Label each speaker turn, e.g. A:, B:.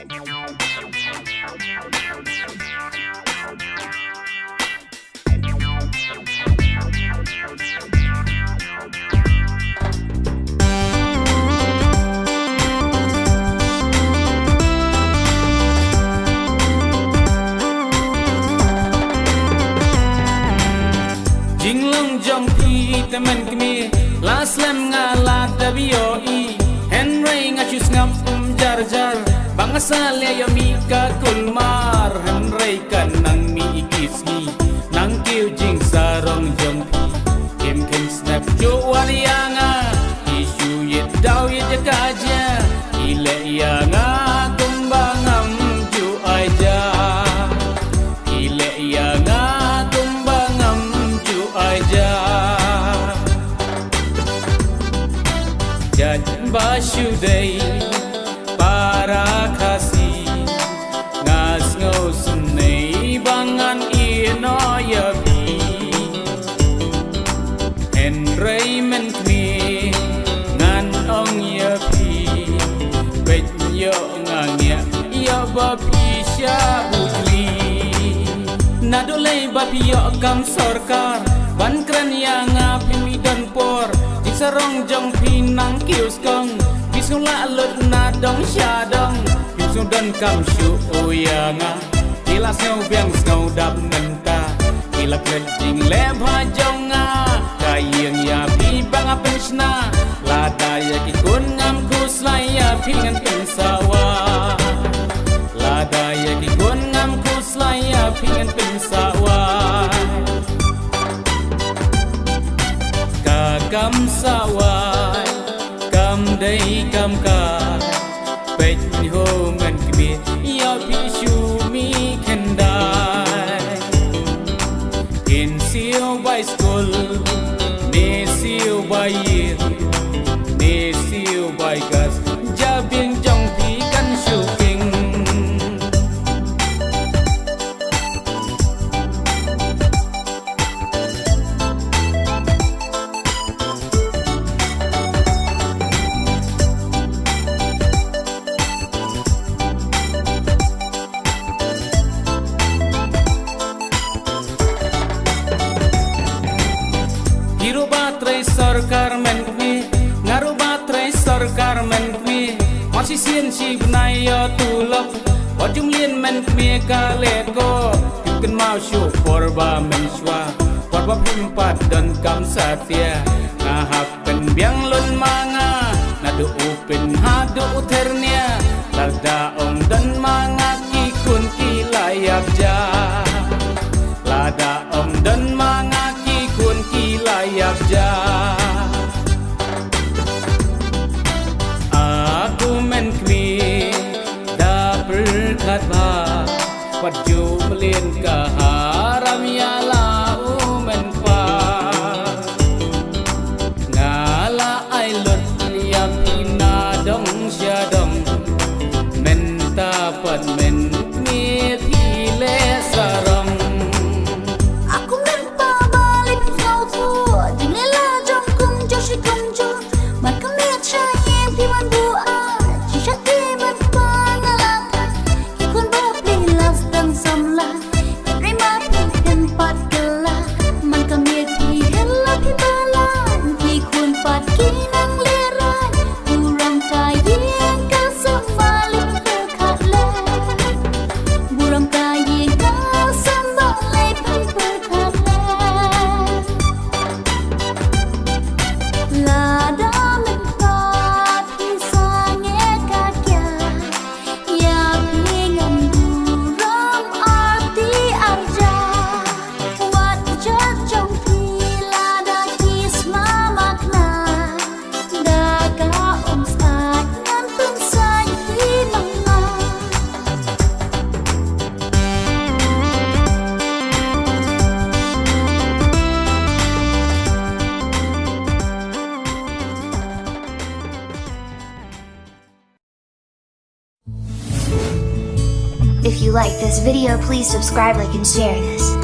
A: Jinglong jong pi temen kami las lem ngalat dabioi Henry ngachus ngam jar jar bangsa le mi ka kulmar Henry kan nang mi ikisgi nang kiu jing sarong jong pi kim kim snap jo walianga isu yet daw ye jakaja ile yanga kumbangam ju aja ile yanga Jangan basyudai para kasih ngas ngosunai bangan ino yabi Henry menkmi ngan ong yabi bet yo ngangya ya babi syabuli nadolai babi yo kam sorkar ban kran yang apimi dan por sarong jong pinang kius kong pisung la lut na dong sha dong pisung don kam shu oyanga ila snau biang snau dap nenta ila kleding le bha jonga kayeng ya pi bang apensna la daya ki kun ngam kus la ya pingan pensawa la daya ki kun ngam kus la ya pingan pensawa kam sawai kam dai kam ka pet ho man kmi ya pi shu mi kendai in siu by school ne siu by year ne siu by gas ja bieng jong pi kan shu king sarkar men kmi ngaru batrai sarkar men kmi masih sien si benai yo tulok wajum lien men kmi ka lego ken mau shu porba men shwa porba pimpat dan kam satya ngahap pen biang lun manga nadu upin hadu uternia larda om dan manga ki kun ki layak ja lada om dan manga ki kun ki layak ja aku men kmi da berkat ba wajju melin ka haram ya lau men pa ngala ai lut yam ina dong sya dong men ta pat men kmi thi le sarong
B: If you like this video, please subscribe, like and share this.